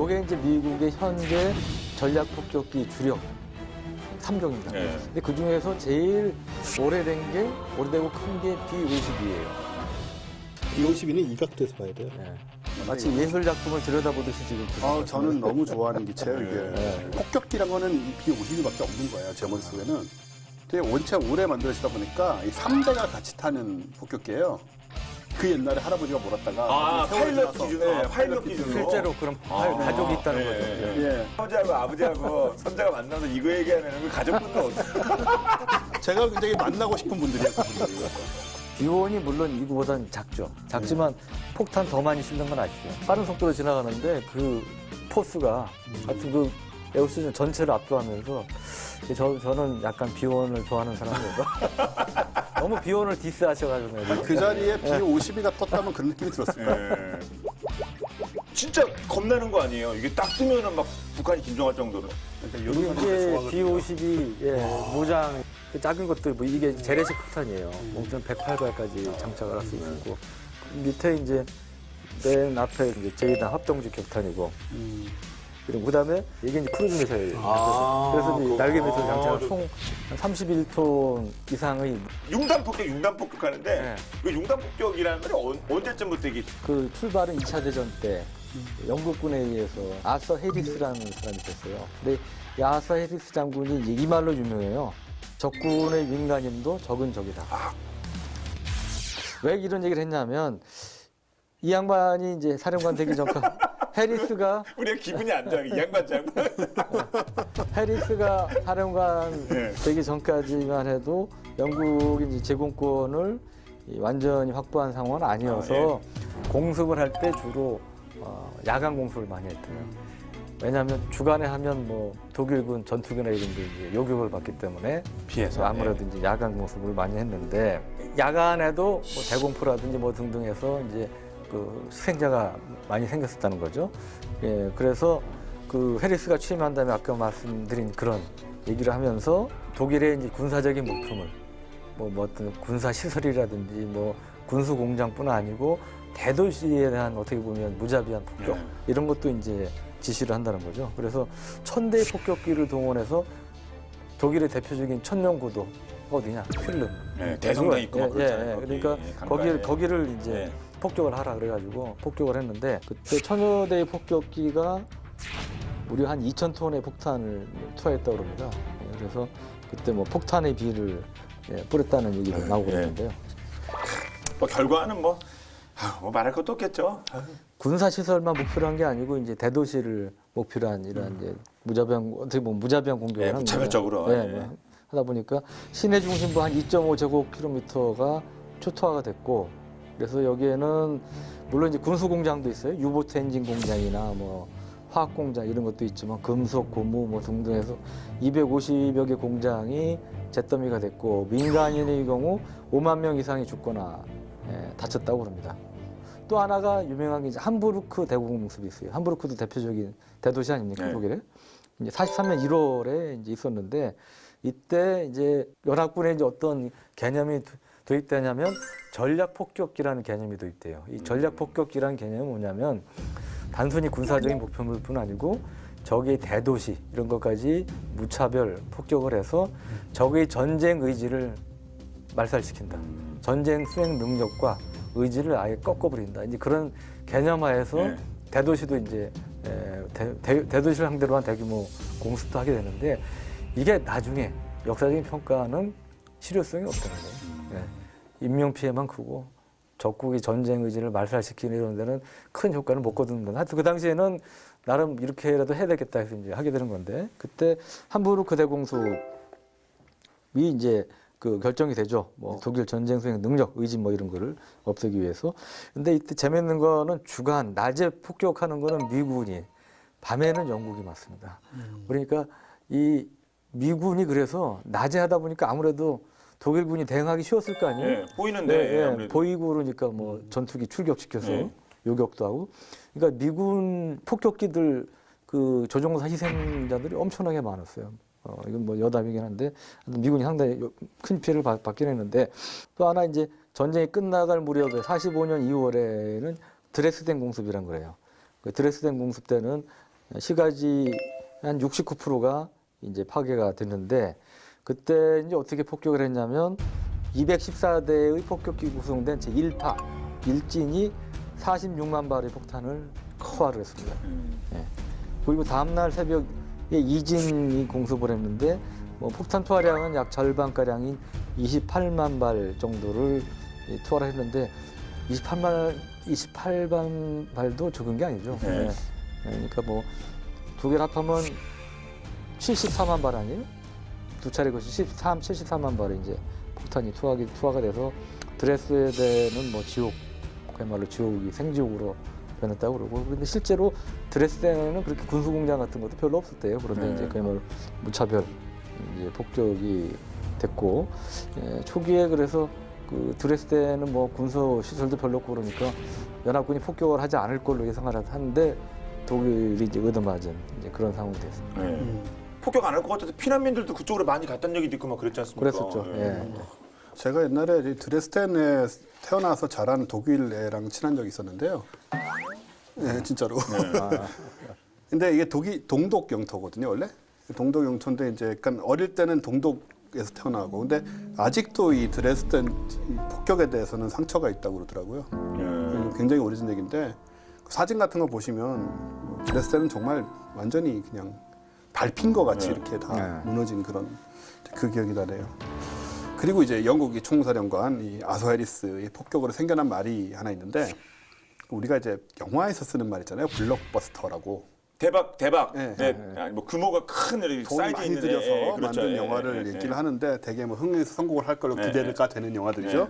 요게 이제 미국의 현재 전략 폭격기 주력 3종입니다. 근데 그 중에서 제일 오래되고 큰 게 B-52예요. B-52는 이각돼서 봐야 돼요. 마치 예술 작품을 들여다보듯이 지금. 저는 너무 좋아하는 기체예요, 이게. 폭격기란 거는 이 B-52밖에 없는 거예요, 제 머릿속에는. 되게 원체 오래 만들어지다 보니까 이 3대가 같이 타는 폭격기예요. 그 옛날에 할아버지가 몰았다가 파일럿 기준으로. 파일럿 기준으로. 실제로 그런 가족이 있다는 거죠. 예. 아버지하고 아버지하고 손자가 만나서 이거 얘기하면 그 가족분도 어떡해. 제가 굉장히 만나고 싶은 분들이에요, 그분들이. 비원이 물론 이거보다는 작죠. 작지만 폭탄 더 많이 싣는 건 아시죠? 빠른 속도로 지나가는데 그 포스가 하여튼 그 에어스전 전체를 압도하면서 저는 약간 비원을 좋아하는 사람이어서 너무 비원을 디스하셔가지고 그 자리에 B-52가 떴다면 그런 느낌이 들었어요. 진짜 겁나는 거 아니에요? 이게 딱 뜨면은 막 북한이 긴장할 정도로. 이게 B-52 무장 그 작은 것들 뭐 이게 재래식 폭탄이에요. 목전 108발까지 장착을 할 수 있고 밑에 이제 맨 앞에 이제 제2단 합동식 격탄이고 그리고 그다음에 이게 이제 크루즈 미사일이에요. 그래서 이제 날개 미사일 장착한 총 31톤 이상의 융단 폭격 하는데 그 융단 폭격이라는 건 언제쯤부터 이게 그 출발은 2차 대전 때 영국군에 의해서 아서 해리스라는 사람이 있었어요. 근데 이 아서 해리스 장군이 이제 이 말로 유명해요. 적군의 민간인도 적은 적이다. 왜 이런 얘기를 했냐면 이 양반이 이제 사령관 되기 전까지 해리스가 우리가 기분이 안 좋아. 이 양반 장군. 해리스가 사령관 되기 전까지만 해도 영국이 이제 제공권을 완전히 확보한 상황은 아니어서 공습을 할 때 주로 야간 공습을 많이 했대요. 왜냐하면 주간에 하면 뭐 독일군 전투기나 이런 게 이제 요격을 받기 때문에 피해서 아무래도 이제 야간 공습을 많이 했는데 야간에도 뭐 대공포라든지 뭐 등등 해서 이제 그 희생자가 많이 생겼었다는 거죠. 예, 그래서 그 해리스가 취임한 다음에 아까 말씀드린 그런 얘기를 하면서 독일의 이제 군사적인 목표물, 뭐 어떤 군사 시설이라든지 뭐 군수 공장뿐 아니고 대도시에 대한 어떻게 보면 무자비한 폭격 이런 것도 이제 지시를 한다는 거죠. 그래서 1000대의 폭격기를 동원해서 독일의 대표적인 천년고도 어디냐? 퀼름. 대성당 있고 막 그렇잖아요. 그러니까 거기를 이제 폭격을 하라 그래가지고 폭격을 했는데 그때 1000여 대의 폭격기가 무려 한 2000톤의 폭탄을 투하했다고 그럽니다. 그래서 그때 뭐 폭탄의 비를 뿌렸다는 얘기도 나오고 그러는데요. 뭐 결과는 뭐 말할 것도 없겠죠. 군사 시설만 목표로 한 게 아니고 이제 대도시를 목표로 한 이런 이제 어떻게 보면 무자비한 공격을 하는 무차별적으로 뭐 하다 보니까 시내 중심부 한 2.5제곱킬로미터가 초토화가 됐고 그래서 여기에는 물론 이제 군수 공장도 있어요. 유보트 엔진 공장이나 뭐 화학 공장 이런 것도 있지만 금속, 고무 뭐 등등 해서 250여 개 공장이 잿더미가 됐고 민간인의 경우 5만 명 이상이 죽거나 다쳤다고 합니다. 또 하나가 유명한 게 이제 함부르크 대공습이 있어요. 함부르크도 대표적인 대도시 아닙니까, 독일에? 이제 43년 1월에 이제 있었는데 이때 이제 연합군에 이제 어떤 개념이 도입되냐면 전략 폭격기라는 개념이 도입돼요. 이 전략 폭격기라는 개념은 뭐냐면 단순히 군사적인 목표물뿐 아니고 적의 대도시 이런 것까지 무차별 폭격을 해서 적의 전쟁 의지를 말살시킨다. 전쟁 수행 능력과 의지를 아예 꺾어버린다. 이제 그런 개념하에서 대도시도 이제 대도시를 상대로 한 대규모 공습도 하게 되는데 이게 나중에 역사적인 평가는 실효성이 없다는 거예요. 인명 피해만 크고 적국의 전쟁 의지를 말살시키는 이런 데는 큰 효과를 못 거두는 건. 하여튼 그 당시에는 나름 이렇게라도 해야 되겠다 해서 이제 하게 되는 건데 그때 함부르크 대공습이 이제 그 결정이 되죠. 뭐 독일 전쟁 수행 능력, 의지 뭐 이런 거를 없애기 위해서. 근데 이때 재밌는 거는 주간, 낮에 폭격하는 거는 미군이, 밤에는 영국이 맞습니다. 그러니까 이 미군이 그래서 낮에 하다 보니까 아무래도 독일군이 대응하기 쉬웠을 거 아니에요? 보이는데. 보이고 그러니까 뭐 전투기 출격시켜서 요격도 하고. 그러니까 미군 폭격기들 그 조종사 희생자들이 엄청나게 많았어요. 이건 뭐 여담이긴 한데 미군이 상당히 큰 피해를 받긴 했는데 또 하나 이제 전쟁이 끝나갈 무렵에 45년 2월에는 드레스덴 공습이란 거예요. 그 드레스덴 공습 때는 시가지 한 69%가 이제 파괴가 됐는데 그때 이제 어떻게 폭격을 했냐면 214대의 폭격기 구성된 제1파 일진이 46만 발의 폭탄을 투하를 했습니다. 예. 그리고 다음날 새벽에 이진이 공습을 했는데 뭐 폭탄 투하량은 약 절반가량인 28만 발 정도를 투하를 했는데 28만 발도 적은 게 아니죠. 네. 예. 그러니까 뭐 두 개를 합하면 74만 발 아니에요? 두 차례 것이 74만 발의 이제 폭탄이 투하가 돼서 드레스데는 뭐 지옥, 그야말로 지옥이 생지옥으로 변했다고 그러고 그런데 실제로 드레스데는 그렇게 군수공장 같은 것도 별로 없었대요. 그런데 이제 그야말로 무차별 이제 폭격이 됐고 초기에 그래서 그 드레스데는 뭐 군수 시설도 별로 없고 그러니까 연합군이 폭격을 하지 않을 걸로 예상을 하는데 독일이 이제 얻어맞은 이제 그런 상황이 됐습니다. 폭격 안 할 것 같아서 피난민들도 그쪽으로 많이 갔던 얘기도 있고 막 그랬지 않습니까? 그랬었죠. 예. 제가 옛날에 드레스덴에 태어나서 자란 독일 애랑 친한 적이 있었는데요. 네, 진짜로. 근데 이게 동독 영토거든요, 원래. 동독 영토인데 이제 약간 어릴 때는 동독에서 태어나고, 근데 아직도 이 드레스덴 폭격에 대해서는 상처가 있다고 그러더라고요. 굉장히 오래전 얘기인데 그 사진 같은 거 보시면 드레스덴은 정말 완전히 그냥 밟힌 것 같이 이렇게 다 무너진 그런 그 기억이 나네요. 그리고 이제 영국이 총사령관 이 아서 해리스의 폭격으로 생겨난 말이 하나 있는데 우리가 이제 영화에서 쓰는 말 있잖아요. 블록버스터라고. 대박. 네. 아니, 뭐 규모가 큰 돈 사이즈 많이 있는 들여서 그렇죠. 만든 영화를 얘기를 하는데 되게 뭐 흥행에서 성공을 할 걸로 기대가 되는 영화들이죠.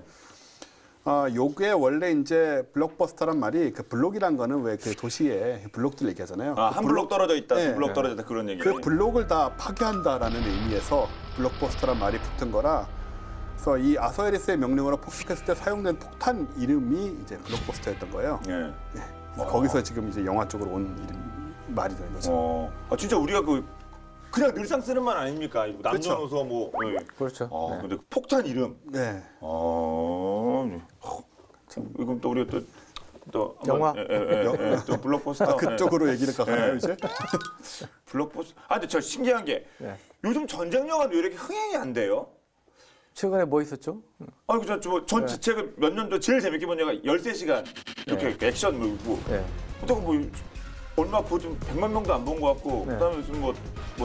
요게 원래 이제 블록버스터란 말이 그 블록이란 거는 왜 그 도시에 블록들 얘기하잖아요. 아, 그 한 블록 떨어져 있다, 네. 두 블록 떨어져 있다 그런 얘기. 그 블록을 다 파괴한다라는 의미에서 블록버스터란 말이 붙은 거라 그래서 이 아서 해리스의 명령으로 폭격했을 때 사용된 폭탄 이름이 이제 블록버스터였던 거예요. 예. 그래서 거기서 지금 이제 영화 쪽으로 온 이름 말이 되는 거죠. 진짜 우리가 그냥 늘상 쓰는 말 아닙니까? 이거 그렇죠. 남녀노소 뭐. 그렇죠. 근데 그 폭탄 이름. 네. 이건 또 우리가 또 영화? 또 블록버스터. 그쪽으로 얘기를 가나요 이제? 블록버스터. 근데 저 신기한 게 요즘 전쟁 영화도 왜 이렇게 흥행이 안 돼요? 최근에 뭐 있었죠? 전 제가 몇 년도 제일 재밌게 본 영화 13시간 이렇게 액션 뭐 보통 뭐 얼마 보좀 100만 명도 안 본 것 같고 그다음에 무슨 뭐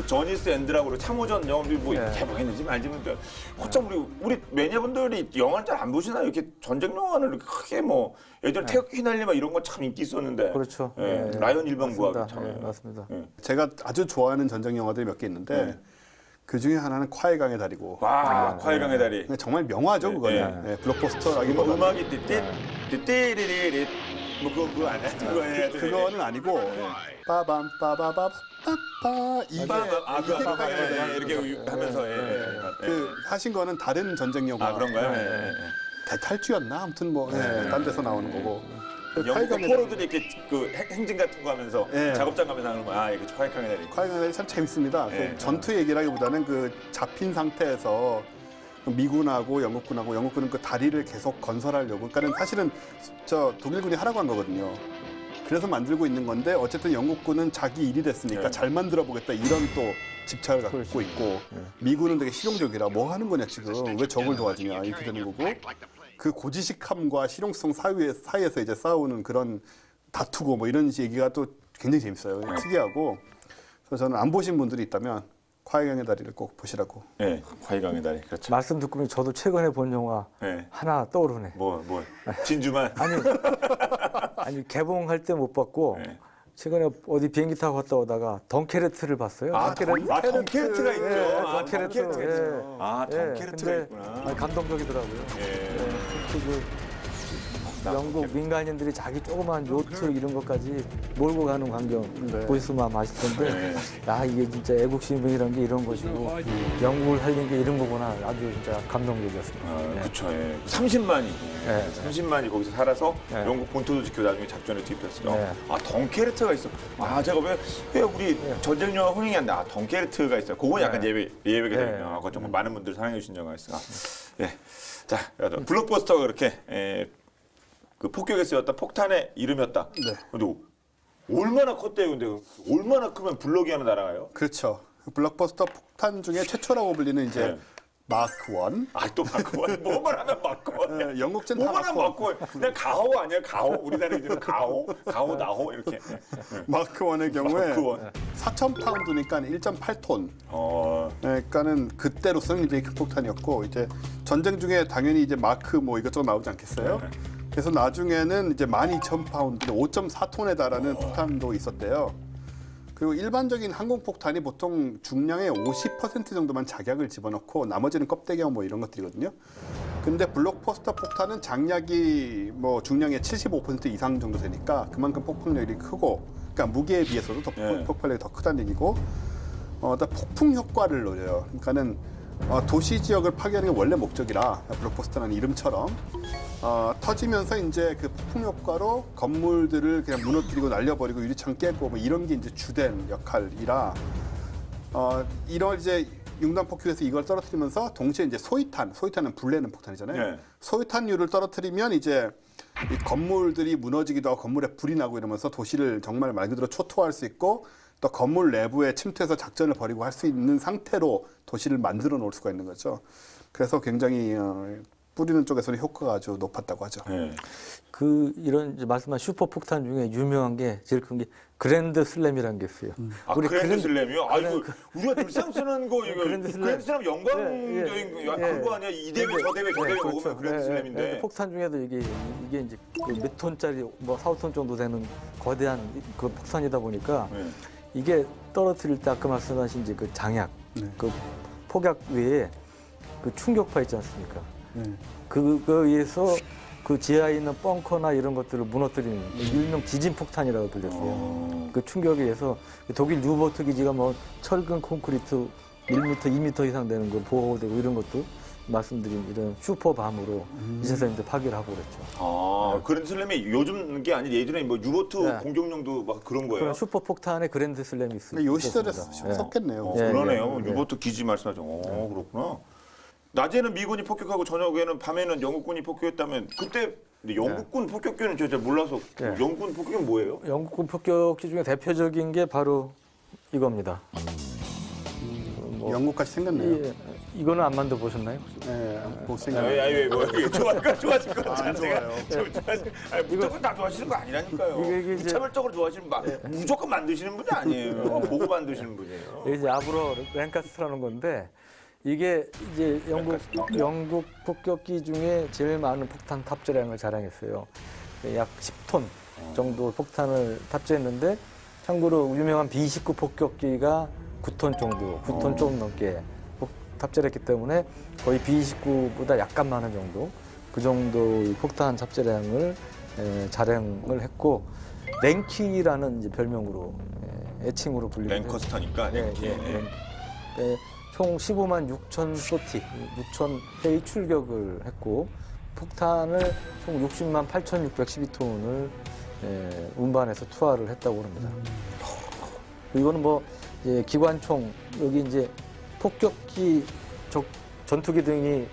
저니스 앤드라고 참호전 영화들이 뭐 개봉했는지 말지 모르겠는데 어쩜 우리 매니아분들이 영화를 잘 안 보시나요? 이렇게 전쟁 영화를 이렇게 크게 뭐 예전에 태극기 휘날리 막 이런 거 참 인기 있었는데 그렇죠. 라이언 일병구하고 참 맞습니다. 제가 아주 좋아하는 전쟁 영화들이 몇 개 있는데 그 중에 하나는 콰이강의 다리고. 콰이강의 다리. 정말 명화죠 그거는. 블록버스터라기보다. 음악이 띠띠리리리 뭐 그거 아니야? 그거는 아니고 빠밤 빠바바바빠 이게 이렇게 하면서 그 하신 거는 다른 전쟁 영화. 그런가요? 대탈주였나? 아무튼 뭐 딴 데서 나오는 거고. 영국 포로들이 이렇게 그 행진 같은 거 하면서 작업장 가면서 하는 거. 이거 콰이강의 다리. 콰이강의 다리 참 재밌습니다. 그 전투 얘기라기보다는 그 잡힌 상태에서 미군하고 영국군은 그 다리를 계속 건설하려고. 그러니까는 사실은 저 독일군이 하라고 한 거거든요. 그래서 만들고 있는 건데 어쨌든 영국군은 자기 일이 됐으니까 잘 만들어 보겠다 이런 또 집착을 갖고 있고 미군은 되게 실용적이라 뭐 하는 거냐 지금 왜 적을 도와주냐 이렇게 되는 거고 그 고지식함과 실용성 사이에서 이제 싸우는 그런 다투고 뭐 이런 얘기가 또 굉장히 재밌어요. 특이하고 그래서 저는 안 보신 분들이 있다면 콰이강의 다리를 꼭 보시라고. 콰이강의 다리. 그렇죠. 말씀 듣고 보니 저도 최근에 본 영화 하나 떠오르네. 뭐 진주만. 아니 개봉할 때 못 봤고 최근에 어디 비행기 타고 갔다 오다가 덩케르트를 봤어요. 덩케르트가 있죠. 덩케르트. 덩케르트가 있구나. 감동적이더라고요. 특히 그 영국 민간인들이 자기 조그만 요트 이런 것까지 몰고 가는 광경 보시면 아실 텐데 이게 진짜 애국심이라는 게 이런 것이고 영국을 살린 게 이런 거구나. 아주 진짜 감동적이었습니다. 그렇죠. 30만이 거기서 살아서 영국 본토도 지켜 나중에 작전에 투입했어요. 덩케르트가 있어. 제가 왜 우리 전쟁 영화 흥행이 안 돼? 덩케르트가 있어요. 그건 약간 예외가 되는 영화고 정말 많은 분들 사랑해 주신 영화가 있어요. 자, 블록버스터가 그렇게 그 폭격에 쓰였다 폭탄의 이름이었다. 근데 얼마나 컸대요, 근데 얼마나 크면 블록이 하나 날아가요? 그렇죠. 블록버스터 폭탄 중에 최초라고 불리는 이제 네. 마크 1. 또 마크원. 뭐만 하면 마크원. 네, 영국전 다 뭐만 하면 마크 1. 마크원. 그냥 가오 아니야, 가오. 우리나라 이름은 가오, 가오 나호 이렇게. 마크 1의 경우에 마크 4,000파운드니까 1.8톤. 일. 그러니까는 그때로서는 굉장히 큰 폭탄이었고 이제 전쟁 중에 당연히 이제 마크 뭐 이것저것 나오지 않겠어요? 네. 그래서 나중에는 이제 12,000파운드, 5.4톤에 달하는 폭탄도 있었대요. 그리고 일반적인 항공폭탄이 보통 중량의 50% 정도만 작약을 집어넣고 나머지는 껍데기와 뭐 이런 것들이거든요. 근데 블록버스터 폭탄은 장약이 뭐 중량의 75% 이상 정도 되니까 그만큼 폭발력이 크고, 그러니까 무게에 비해서도 더 네. 폭발력이 더 크다는 얘기고, 또 폭풍 효과를 노려요. 그러니까는 도시 지역을 파괴하는 게 원래 목적이라 블록버스터라는 이름처럼 터지면서 이제 그 폭풍 효과로 건물들을 그냥 무너뜨리고 날려버리고 유리창 깨고 뭐 이런 게 이제 주된 역할이라 이런 이제 융단 폭격에서 이걸 떨어뜨리면서 동시에 이제 소위탄은 불내는 폭탄이잖아요. 네. 소위탄류를 떨어뜨리면 이제 이 건물들이 무너지기도 하고 건물에 불이 나고 이러면서 도시를 정말 말 그대로 초토화할 수 있고 또 건물 내부에 침투해서 작전을 벌이고 할 수 있는 상태로 도시를 만들어 놓을 수가 있는 거죠. 그래서 굉장히 뿌리는 쪽에서는 효과가 아주 높았다고 하죠. 네. 그 이런 이제 말씀한 슈퍼 폭탄 중에 유명한 게 제일 큰 게 그랜드 슬램이라는 게 있어요. 그랜드 슬램이요? 아이고, 우리가 늘상 쓰는 거 이거 그랜드 슬램. 그랜드 슬램 영광적인 그거 아니야? 이 대회 저 대회 저 대회 먹으면 그랜드 슬램인데. 폭탄 중에도 이게 이제 그 몇 톤짜리 뭐 4, 5톤 정도 되는 거대한 그 폭탄이다 보니까 네. 이게 떨어뜨릴 때 아까 말씀하신 이제 그 장약, 네. 그 폭약 외에 그 충격파 있지 않습니까? 네. 그거에 의해서 그 지하에 있는 벙커나 이런 것들을 무너뜨리는 일명 지진 폭탄이라고 불렸어요. 그 충격에 의해서 독일 유보트 기지가 뭐 철근 콘크리트 1m, 2m 이상 되는 거 보호되고 이런 것도 말씀드린 이런 슈퍼밤으로 이세사님들 파괴를 하고 그랬죠. 그랜드 슬램이 요즘 게 아니라 예전에 뭐 유보트 네. 공격용도 막 그런 거예요. 그런 슈퍼 폭탄의 그랜드 슬램이 있습니다. 요 시절에 썼겠네요. 예, 그러네요. 예, 예. 유보트 기지 말씀하죠. 그렇구나. 낮에는 미군이 폭격하고 저녁에는 밤에는 영국군이 폭격했다면 그때 근데 영국군 폭격기는 제가 잘 몰라서 그 네. 영국군 폭격은 뭐예요? 영국군 폭격기 중에 대표적인 게 바로 이겁니다. 영국까지 생겼네요. 이거는 안 만들어 보셨나요? 네, 못 아, 생겼네요. 왜 좋아질 것 안 좋아요. 무조건 다 좋아하시는 거 아니라니까요. 이게 이제- 무차별적으로 좋아하시는 무조건 만드시는 분이 아니에요. 보고 만드시는 분이에요. 이게 이제 아브러 랭카스트라는 건데 이게 이제 영국 폭격기 중에 제일 많은 폭탄 탑재량을 자랑했어요. 약 10톤 정도 폭탄을 탑재했는데 참고로 유명한 B-29 폭격기가 9톤 정도, 9톤 좀 넘게 탑재를 했기 때문에 거의 B-29보다 약간 많은 정도, 그 정도의 폭탄 탑재량을 자랑을 했고 랭키라는 이제 별명으로 애칭으로 불리는 랭커스터니까 랭키. 총 15만 6천 소티, 6천 회의 출격을 했고 폭탄을 총 60만 8,612톤을 운반해서 투하를 했다고 합니다. 이거는 뭐 이제 기관총 여기 이제 폭격기 전투기 등이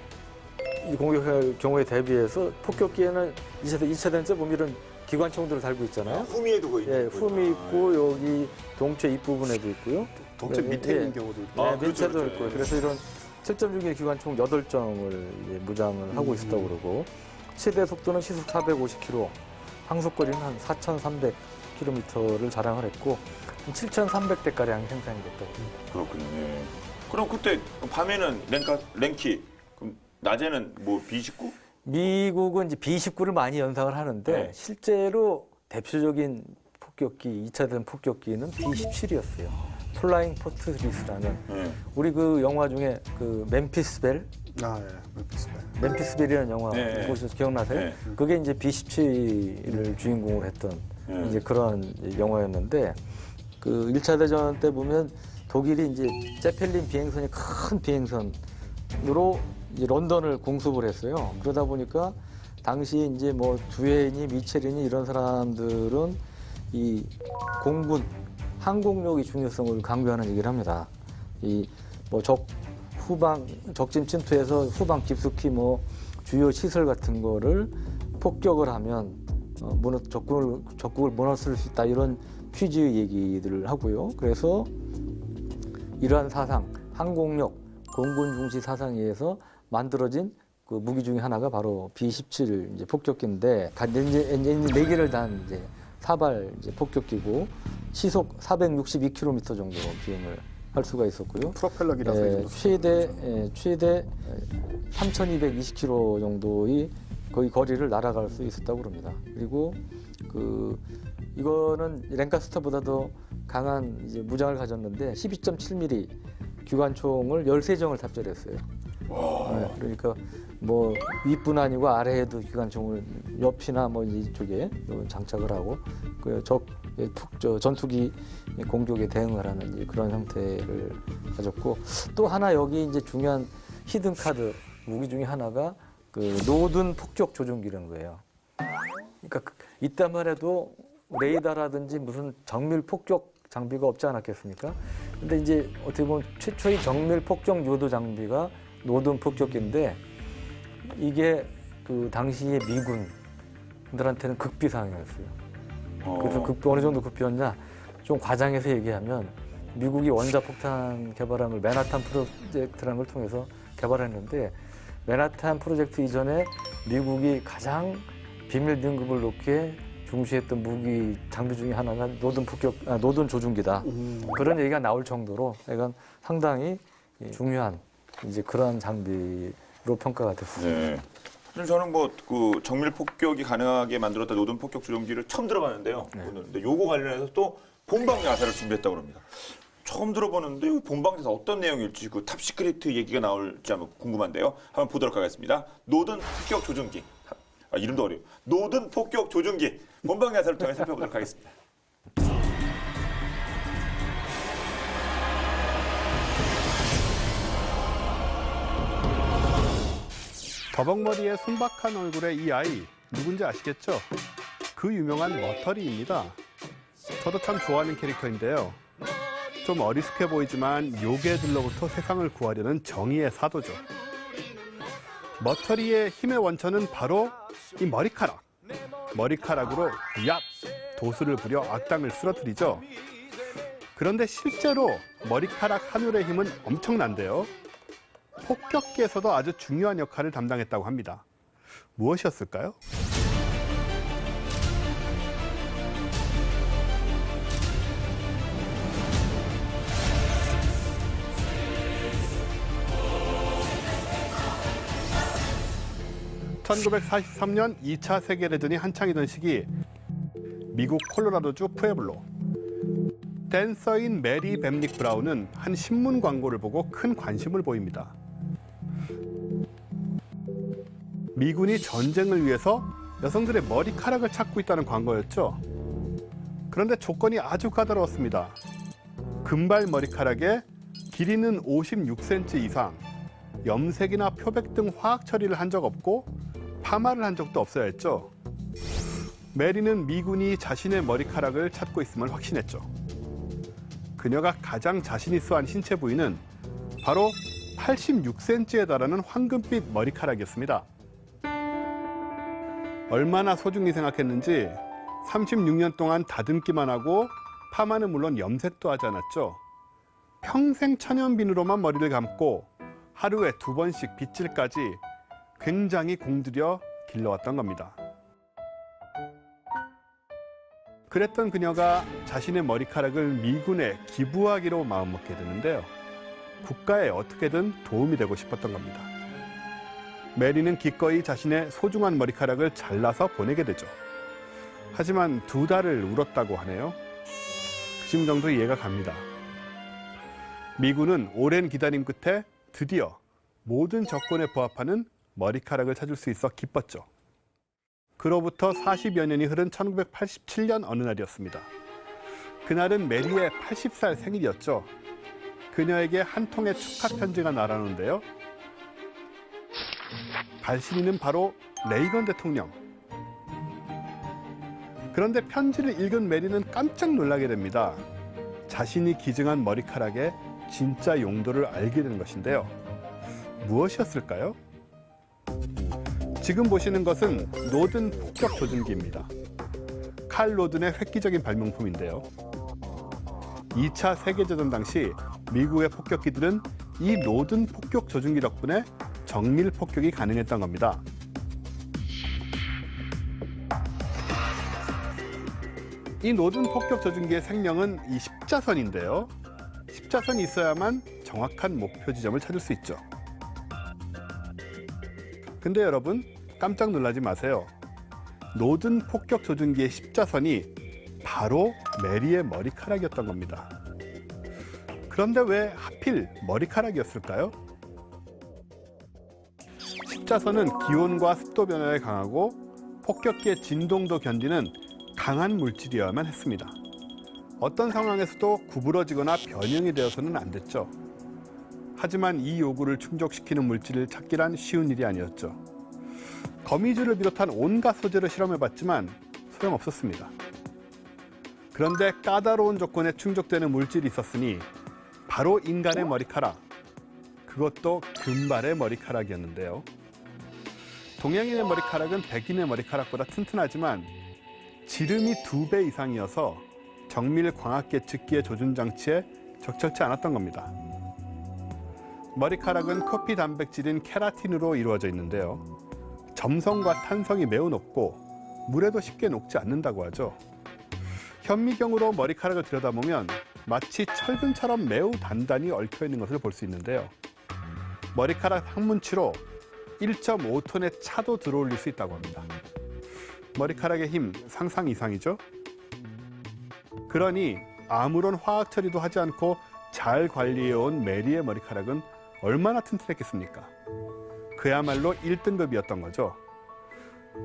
공격할 경우에 대비해서 폭격기에는 2차 대전 때 보면 이런 기관총들을 달고 있잖아요. 후미에도 거의 예, 흠이 있고 여기 동체 윗부분에도 있고요. 동체 밑에 있는 경우도 있고. 네, 그렇죠, 밑에도 그렇죠. 있고요. 그래서 이런 7.61 기관총 8정을 무장을 하고 있었다고 그러고 최대 속도는 시속 450km, 항속거리는 한 4,300km를 자랑을 했고 7,300대가량 생산이 됐다고 합니다. 그렇군요. 예. 그럼 그때 밤에는 랭키, 그럼 낮에는 뭐 B-19? 미국은 이제 B-29를 많이 연상을 하는데 네. 실제로 대표적인 폭격기, 2차 대전 폭격기는 B-17이었어요. 플라잉 포트리스라는 네. 우리 그 영화 중에 그 멤피스 벨, 멤피스 벨이라는 영화 네. 보셔서 기억나세요? 네. 그게 이제 B-17을 주인공으로 했던 이제 그런 영화였는데 그 1차 대전 때 보면 독일이 이제 제펠린 비행선이 큰 비행선으로 이제 런던을 공습을 했어요. 그러다 보니까 당시 이제 뭐 두에니, 미체린이 이런 사람들은 이 공군 항공력의 중요성을 강조하는 얘기를 합니다. 이 뭐 적진 침투해서 후방 깊숙이 뭐 주요 시설 같은 거를 폭격을 하면 적국을 무너뜨릴 수 있다 이런 취지의 얘기들을 하고요. 그래서 이러한 사상, 항공력, 공군 중시 사상에 의해서 만들어진 그 무기 중에 하나가 바로 B-17 이제 폭격기인데 이제 4개를 단 이제 사발 이제 폭격기고 시속 462km 정도로 비행을 할 수가 있었고요. 프로펠러기라서 최대 3,220km 정도의 거의 거리를 날아갈 수 있었다고 합니다. 그리고 이거는 랭카스터보다도 강한 이제 무장을 가졌는데 12.7mm 기관총을 13정을 탑재했어요. 네, 그러니까 뭐 윗뿐 아니고 아래에도 기관총을 옆이나 뭐 이쪽에 장착을 하고 전투기 공격에 대응을 하는 이제 그런 형태를 가졌고 또 하나 여기 이제 중요한 히든 카드 무기 중에 하나가 그 노든 폭격 조종기라는 거예요. 그러니까 이때만 해도 레이더라든지 무슨 정밀 폭격 장비가 없지 않았겠습니까? 근데 이제 어떻게 보면 최초의 정밀 폭격 요도 장비가 노든 폭격기인데 이게 그 당시에 미군들한테는 극비상이었어요. 그래서 어느 정도 극비였냐? 좀 과장해서 얘기하면 미국이 원자폭탄 개발한 걸 맨하탄 프로젝트라는 걸 통해서 개발했는데 맨하탄 프로젝트 이전에 미국이 가장 비밀 등급을 높게 중시했던 무기 장비 중에 하나가 노든 조종기다. 그런 얘기가 나올 정도로 약간 상당히 중요한 이제 그런 장비로 평가가 됐습니다. 네. 저는 뭐 그 정밀 폭격이 가능하게 만들었다 노든 폭격 조종기를 처음 들어봤는데요. 근데 요거 관련해서 또 본방 야사를 준비했다고 합니다. 처음 들어보는데 본방에서 어떤 내용일지 그 탑시크릿 얘기가 나올지 한번 궁금한데요. 한번 보도록 하겠습니다. 노든 폭격 조종기. 이름도 어려워. 노든 폭격 조종기. 본방 야사를 통해 살펴보도록 하겠습니다. 더벅머리에 순박한 얼굴의 이 아이 누군지 아시겠죠? 그 유명한 머터리입니다. 저도 참 좋아하는 캐릭터인데요. 좀 어리숙해 보이지만 요괴들로부터 세상을 구하려는 정의의 사도죠. 머터리의 힘의 원천은 바로 이 머리카락. 머리카락으로 얍! 도수를 부려 악당을 쓰러뜨리죠. 그런데 실제로 머리카락 한 올의 힘은 엄청난데요. 폭격기에서도 아주 중요한 역할을 담당했다고 합니다. 무엇이었을까요? (1943년) 2차 세계대전이 한창이던 시기 미국 콜로라도주 푸에블로 댄서인 메리 뱀닉 브라운은 한 신문 광고를 보고 큰 관심을 보입니다. 미군이 전쟁을 위해서 여성들의 머리카락을 찾고 있다는 광고였죠. 그런데 조건이 아주 까다로웠습니다. 금발 머리카락에 길이는 56cm 이상, 염색이나 표백 등 화학 처리를 한 적 없고 파마를 한 적도 없어야 했죠. 메리는 미군이 자신의 머리카락을 찾고 있음을 확신했죠. 그녀가 가장 자신 있어 한 신체 부위는 바로 86cm에 달하는 황금빛 머리카락이었습니다. 얼마나 소중히 생각했는지 36년 동안 다듬기만 하고 파마는 물론 염색도 하지 않았죠. 평생 천연비누로만 머리를 감고 하루에 2번씩 빗질까지 굉장히 공들여 길러왔던 겁니다. 그랬던 그녀가 자신의 머리카락을 미군에 기부하기로 마음먹게 되는데요. 국가에 어떻게든 도움이 되고 싶었던 겁니다. 메리는 기꺼이 자신의 소중한 머리카락을 잘라서 보내게 되죠. 하지만 2달을 울었다고 하네요. 그 심정도 이해가 갑니다. 미군은 오랜 기다림 끝에 드디어 모든 조건에 부합하는 머리카락을 찾을 수 있어 기뻤죠. 그로부터 40여 년이 흐른 1987년 어느 날이었습니다. 그날은 메리의 80살 생일이었죠. 그녀에게 한 통의 축하 편지가 날아오는데요. 발신인은 바로 레이건 대통령. 그런데 편지를 읽은 메리는 깜짝 놀라게 됩니다. 자신이 기증한 머리카락의 진짜 용도를 알게 된 것인데요. 무엇이었을까요? 지금 보시는 것은 노든 폭격 조종기입니다. 칼 로든의 획기적인 발명품인데요. 2차 세계대전 당시 미국의 폭격기들은 이 로든 폭격 조준기 덕분에 정밀 폭격이 가능했던 겁니다. 이 로든 폭격 조준기의 생명은 이 십자선인데요. 십자선이 있어야만 정확한 목표 지점을 찾을 수 있죠. 근데 여러분 깜짝 놀라지 마세요. 로든 폭격 조준기의 십자선이 바로 메리의 머리카락이었던 겁니다. 그런데 왜 하필 머리카락이었을까요? 십자선은 기온과 습도 변화에 강하고 폭격기의 진동도 견디는 강한 물질이어야만 했습니다. 어떤 상황에서도 구부러지거나 변형이 되어서는 안 됐죠. 하지만 이 요구를 충족시키는 물질을 찾기란 쉬운 일이 아니었죠. 거미줄을 비롯한 온갖 소재를 실험해봤지만 소용없었습니다. 그런데 까다로운 조건에 충족되는 물질이 있었으니 바로 인간의 머리카락, 그것도 금발의 머리카락이었는데요. 동양인의 머리카락은 백인의 머리카락보다 튼튼하지만 지름이 2배 이상이어서 정밀 광학계 측기의 조준 장치에 적절치 않았던 겁니다. 머리카락은 커피 단백질인 케라틴으로 이루어져 있는데요. 점성과 탄성이 매우 높고 물에도 쉽게 녹지 않는다고 하죠. 현미경으로 머리카락을 들여다보면 마치 철근처럼 매우 단단히 얽혀 있는 것을 볼 수 있는데요. 머리카락 항문치로 1.5톤의 차도 들어올릴 수 있다고 합니다. 머리카락의 힘 상상 이상이죠? 그러니 아무런 화학 처리도 하지 않고 잘 관리해온 메리의 머리카락은 얼마나 튼튼했겠습니까? 그야말로 1등급이었던 거죠.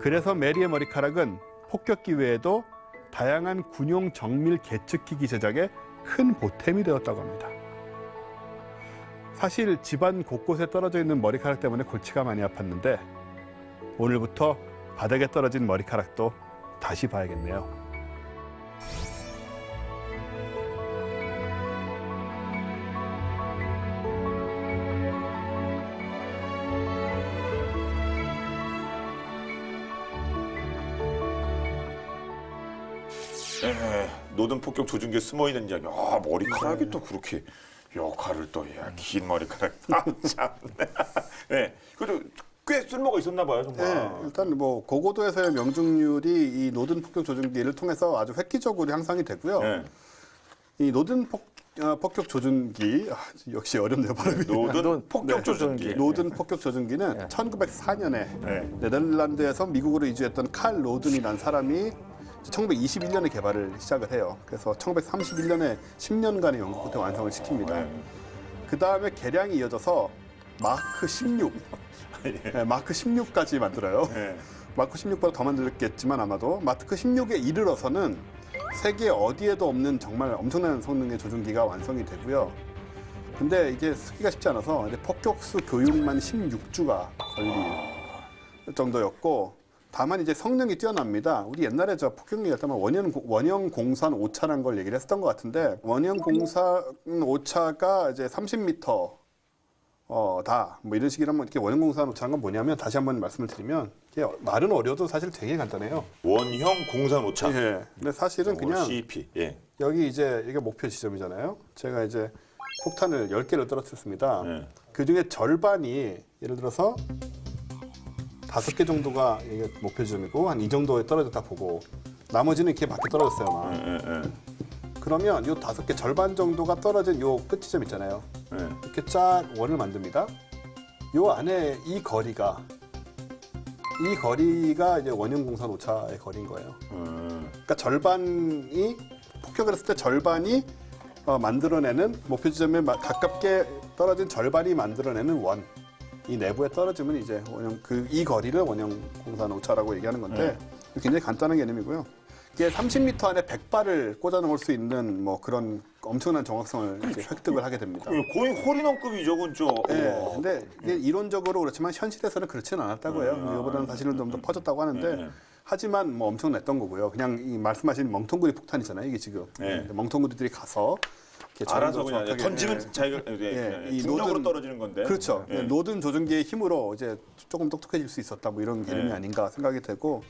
그래서 메리의 머리카락은 폭격기 외에도 다양한 군용 정밀 계측기기 제작에 큰 보탬이 되었다고 합니다. 사실 집안 곳곳에 떨어져 있는 머리카락 때문에 골치가 많이 아팠는데 오늘부터 바닥에 떨어진 머리카락도 다시 봐야겠네요. 노든 폭격 조준기에 숨어 있는 이야기. 아, 머리카락이 또 그렇게 역할을 또, 야, 긴 머리카락. 아, 참. 네. 그래도 꽤 쓸모가 있었나 봐요, 정말. 네, 일단 뭐 고고도에서의 명중률이 이 노든 폭격 조준기를 통해서 아주 획기적으로 향상이 되고요. 네. 이 노든 폭격 조준기, 역시 어렵네요, 발음이. 노든 폭격 조준기. 노든 폭격 조준기는 1904년에 네덜란드에서 미국으로 이주했던 칼 로든이라는 사람이 1921년에 개발을 시작을 해요. 그래서 1931년에 10년간의 연구 끝에 완성을 시킵니다. 그 다음에 개량이 이어져서 마크 16, 네, 마크 16까지 만들어요. 네. 마크 16보다 더 만들었겠지만 아마도 마크 16에 이르러서는 세계 어디에도 없는 정말 엄청난 성능의 조준기가 완성이 되고요. 근데 이게 쓰기가 쉽지 않아서 폭격수 교육만 16주가 걸릴 정도였고, 다만 이제 성능이 뛰어납니다. 우리 옛날에 저 폭격기 할 때만 원형 공산 오차라는 걸 얘기를 했었던 것 같은데, 원형 공산 오차가 이제 30m 다 뭐 이런 식이라면 이렇게 원형 공산 오차라는 건 뭐냐면, 다시 한번 말씀을 드리면 이게 말은 어려도 사실 되게 간단해요. 원형 공산 오차. 예. 근데 사실은 그냥 CP. 예. 여기 이제 이게 목표 지점이잖아요. 제가 이제 폭탄을 10개를 떨어뜨렸습니다. 그 중에 절반이 예를 들어서 5개 정도가 이게 목표 지점이고 한 이 정도에 떨어졌다 보고 나머지는 이렇게 밖에 떨어졌어요. 막. 그러면 요 5개 절반 정도가 떨어진 요 끝 지점 있잖아요. 이렇게 쫙 원을 만듭니다. 요 안에 이 거리가 이제 원형 공산 오차의 거리인 거예요. 그러니까 절반이 폭격을 했을 때 절반이 만들어내는 목표 지점에 가깝게 떨어진 절반이 만들어내는 원. 이 내부에 떨어지면 이제 이 거리를 원형 공산 오차라고 얘기하는 건데 굉장히 간단한 개념이고요. 이게 30m 안에 100발을 꽂아 놓을 수 있는 뭐 그런 엄청난 정확성을 이제 획득을 하게 됩니다. 거의 홀인원급이죠, 그죠? 네, 근데 이게 이론적으로 그렇지만 현실에서는 그렇지는 않았다고 해요. 이거보다는 사실은 좀 더 퍼졌다고 하는데 하지만 뭐 엄청났던 거고요. 그냥 이 말씀하신 멍텅구리 폭탄이잖아요, 이게 지금. 멍텅구리들이 가서 이렇게 알아서 그냥 정확하게, 던지면 예. 자기가 이 중력으로 노든- 떨어지는 건데. 그렇죠. 예. 노든 조종기의 힘으로 이제 조금 똑똑해질 수 있었다 뭐 이런 개념이 네. 아닌가 생각이 되고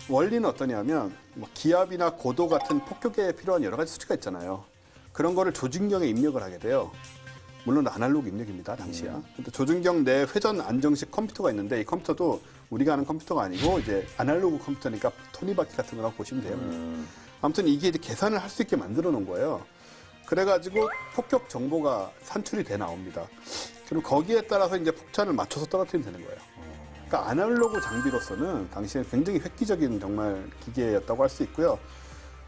원리는 어떠냐면 뭐 기압이나 고도 같은 폭격에 필요한 여러 가지 수치가 있잖아요. 그런 거를 조준경에 입력을 하게 돼요. 물론 아날로그 입력입니다 당시야. 근데 조준경 내 회전 안정식 컴퓨터가 있는데 이 컴퓨터도 우리가 아는 컴퓨터가 아니고 이제 아날로그 컴퓨터니까 톱니바퀴 같은 거라고 보시면 돼요. 아무튼 이게 이제 계산을 할 수 있게 만들어 놓은 거예요. 그래가지고 폭격 정보가 산출이 돼 나옵니다. 그리고 거기에 따라서 이제 폭탄을 맞춰서 떨어뜨리면 되는 거예요. 그러니까 아날로그 장비로서는 당시에 굉장히 획기적인 정말 기계였다고 할 수 있고요.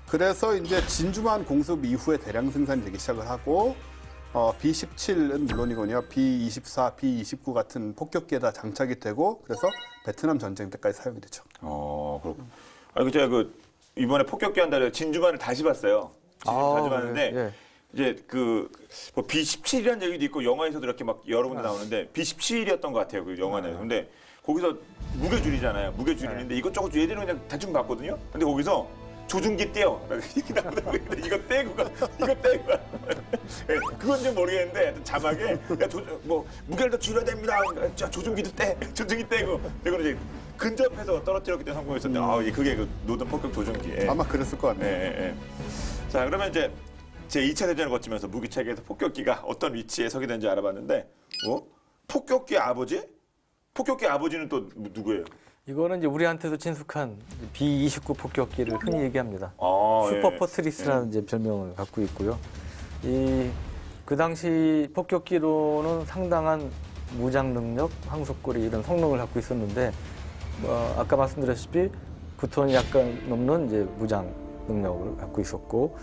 그래서 이제 진주만 공습 이후에 대량 생산이 되기 시작을 하고 B-17은 물론이거든요. B-24, B-29 같은 폭격기에다 장착이 되고 그래서 베트남 전쟁 때까지 사용이 되죠. 그렇군. 아니 제가 이번에 폭격기 한다고 진주만을 다시 봤어요. 다시 봤는데 예. 이제 뭐 B-17이라는 얘기도 있고 영화에서도 이렇게 막 여러 군데 나오는데 B-17이었던 것 같아요. 그 영화는. 근데 거기서 무게줄이잖아요. 무게줄이는데 이것저것 얘들은 그냥 대충 봤거든요. 근데 거기서 조준기 떼요. 이렇게 나오는데 이거 떼고 가. 이거 떼고 가. 그건 좀 모르겠는데 하여튼 자막에 뭐 무게를 더 줄여야 됩니다. 자, 조준기도 떼. 조준기 떼고. 이거는 이제 근접해서 떨어뜨렸기 때문에 성공했었는데 그게 그 노든 폭격 조준기. 아마 그랬을 것 같네요. 예. 자, 그러면 이제 제 2차 대전을 거치면서 무기 체계에서 폭격기가 어떤 위치에 서게 되는지 알아봤는데, 폭격기 아버지? 폭격기 아버지는 또 누구예요? 이거는 이제 우리한테도 친숙한 B-29 폭격기를 흔히 얘기합니다. 슈퍼 예. 퍼트리스라는 이제 별명을 갖고 있고요. 그 당시 폭격기로는 상당한 무장 능력, 항속거리 이런 성능을 갖고 있었는데, 아까 말씀드렸다시피 9톤이 약간 넘는 이제 무장 능력을 갖고 있었고,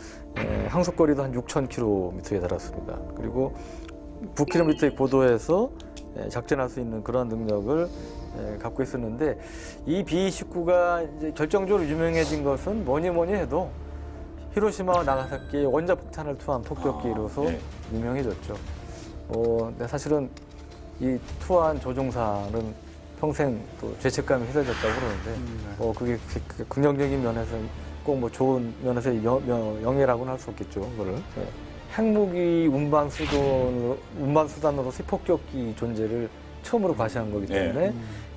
항속거리도 한 6,000km에 달았습니다. 그리고 9km의 고도에서 작전할 수 있는 그런 능력을 갖고 있었는데, 이 B-29가 이제 결정적으로 유명해진 것은 뭐니 해도 히로시마와 나가사키의 원자폭탄을 투한 폭격기로서 유명해졌죠. 근데 사실은 이 투한 조종사는 평생 또 죄책감이 휘둘렸다고 그러는데, 그게 긍정적인 면에서 꼭 뭐 좋은 면에서 영예라고는 할 수 없겠죠, 그거를. 핵무기 운반 수단으로서 폭격기 존재를 처음으로 과시한 거기 때문에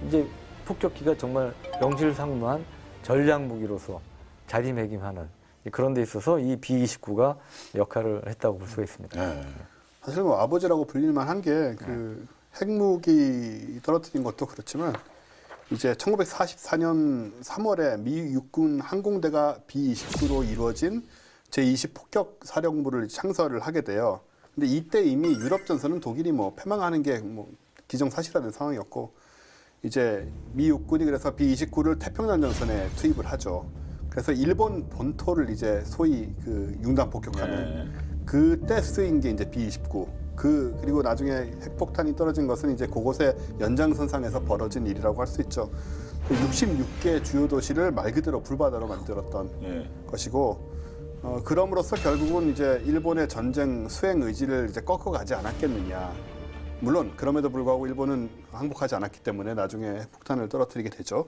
이제 폭격기가 정말 명실상부한 전략 무기로서 자리매김하는 그런 데 있어서 이 B-29가 역할을 했다고 볼 수가 있습니다. 사실 뭐 아버지라고 불릴만 한 게 그 핵무기 떨어뜨린 것도 그렇지만 이제 1944년 3월에 미 육군 항공대가 B-29로 이루어진 제20 폭격 사령부를 창설을 하게 돼요. 근데 이때 이미 유럽 전선은 독일이 뭐 패망하는 게 뭐 기정사실화된 상황이었고 이제 미 육군이 그래서 B-29를 태평양 전선에 투입을 하죠. 그래서 일본 본토를 이제 소위 그 융단 폭격하는 그때 쓰인 게 이제 B-29. 그리고 나중에 핵폭탄이 떨어진 것은 이제 그곳의 연장선상에서 벌어진 일이라고 할 수 있죠. 66개 주요 도시를 말 그대로 불바다로 만들었던 것이고, 그럼으로써 결국은 이제 일본의 전쟁 수행 의지를 이제 꺾어가지 않았겠느냐. 물론 그럼에도 불구하고 일본은 항복하지 않았기 때문에 나중에 핵폭탄을 떨어뜨리게 되죠.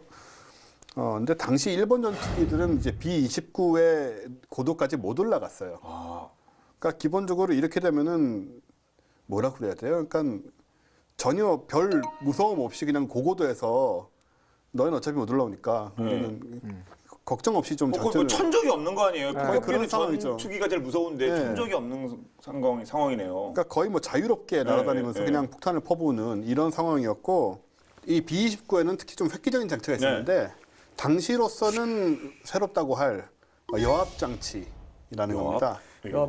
근데 당시 일본 전투기들은 이제 B-29의 고도까지 못 올라갔어요. 그러니까 기본적으로 이렇게 되면은 뭐라고 그래야 돼요? 그러니까 전혀 별 무서움 없이 그냥 고고도에서 너희는 어차피 못 올라오니까 우리는 걱정 없이 좀 작전을 천적이 없는 거 아니에요? 그런 상황이죠. 전투기가 제일 무서운데 천적이 없는 상황이네요. 그러니까 거의 뭐 자유롭게 날아다니면서 그냥 폭탄을 퍼부는 이런 상황이었고, 이 B-29에는 특히 좀 획기적인 장치가 있었는데 당시로서는 새롭다고 할 여압 장치라는 겁니다.